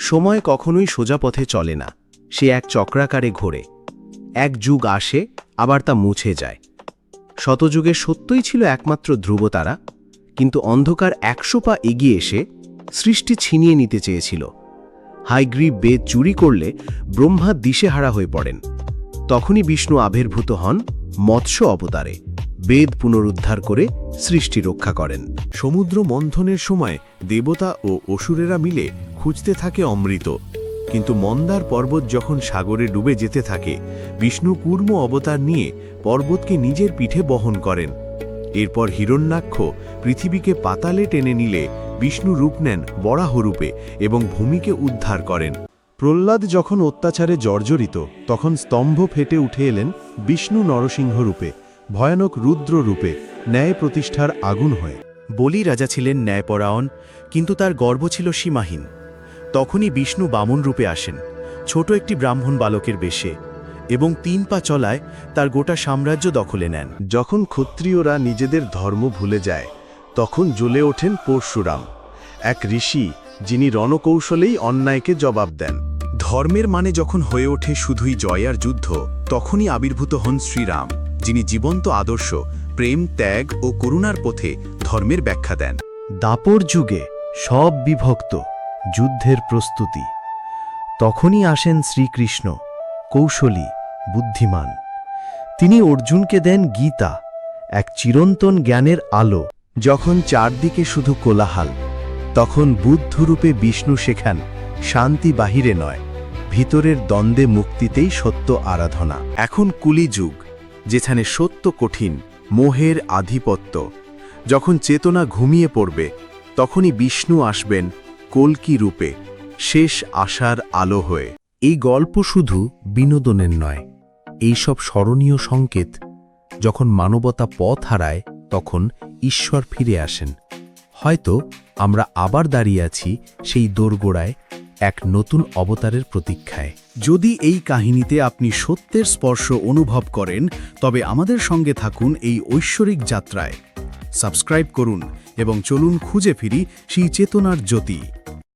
সময় কখনোই সোজা পথে চলে না, সে এক চক্রাকারে ঘোরে। এক যুগ আসে, আবার তা মুছে যায়। শতযুগে সত্যই ছিল একমাত্র ধ্রুবতারা, কিন্তু অন্ধকার ১০০ পা এগিয়ে এসে সৃষ্টি ছিনিয়ে নিতে চেয়েছিল। হায়গ্রীব বেদ চুরি করলে ব্রহ্মা দিশেহারা হয়ে পড়েন। তখনই বিষ্ণু আবির্ভূত হন মৎস্য অবতারে, বেদ পুনরুদ্ধার করে সৃষ্টি রক্ষা করেন। সমুদ্র মন্থনের সময় দেবতা ও অসুরেরা মিলে খুঁজতে থাকে অমৃত, কিন্তু মন্দার পর্বত যখন সাগরে ডুবে যেতে থাকে, বিষ্ণু কূর্ম অবতার নিয়ে পর্বতকে নিজের পিঠে বহন করেন। এরপর হিরণ্যাক্ষ পৃথিবীকে পাতালে টেনে নিলে বিষ্ণু রূপ নেন বরাহরূপে এবং ভূমিকে উদ্ধার করেন। প্রহ্লাদ যখন অত্যাচারে জর্জরিত, তখন স্তম্ভ ফেটে উঠে এলেন বিষ্ণু নরসিংহ রূপে, ভয়ানক রুদ্র রূপে, ন্যায় প্রতিষ্ঠার আগুন হয়ে। বলি রাজা ছিলেন ন্যায়পরায়ণ, কিন্তু তার গর্ব ছিল সীমাহীন। তখনই বিষ্ণু বামন রূপে আসেন, ছোট একটি ব্রাহ্মণ বালকের বেশে, এবং ৩ পা চলায় তার গোটা সাম্রাজ্য দখলে নেন। যখন ক্ষত্রিয়রা নিজেদের ধর্ম ভুলে যায়, তখন জ্বলে ওঠেন পরশুরাম, এক ঋষি যিনি রণকৌশলেই অন্যায়কে জবাব দেন। ধর্মের মানে যখন হয়ে ওঠে শুধুই জয় আর যুদ্ধ, তখনই আবির্ভূত হন শ্রীরাম, যিনি জীবন্ত আদর্শ, প্রেম, ত্যাগ ও করুণার পথে ধর্মের ব্যাখ্যা দেন। দাপর যুগে সব বিভক্ত, যুদ্ধের প্রস্তুতি। তখনই আসেন শ্রীকৃষ্ণ, কৌশলী, বুদ্ধিমান। তিনি অর্জুনকে দেন গীতা, এক চিরন্তন জ্ঞানের আলো। যখন চারদিকে শুধু কোলাহল, তখন বুদ্ধরূপে বিষ্ণু শেখান শান্তি বাহিরে নয়, ভিতরের দ্বন্দ্বে মুক্তিতেই সত্য আরাধনা। এখন কলিযুগ, যেখানে সত্য কঠিন, মোহের আধিপত্য। যখন চেতনা ঘুমিয়ে পড়বে, তখনই বিষ্ণু আসবেন কল্কি রূপে, শেষ আশার আলো হয়ে। এই গল্প শুধু বিনোদনের নয়, এইসব স্মরণীয় সংকেত। যখন মানবতা পথ হারায়, তখন ঈশ্বর ফিরে আসেন। হয়তো আমরা আবার দাঁড়িয়ে আছি সেই দোরগোড়ায়, এক নতুন অবতারের প্রতীক্ষায়। যদি এই কাহিনীতে আপনি সত্যের স্পর্শ অনুভব করেন, তবে আমাদের সঙ্গে থাকুন এই ঐশ্বরিক যাত্রায়। সাবস্ক্রাইব করুন এবং চলুন খুঁজে ফিরি সেই চেতনার জ্যোতি।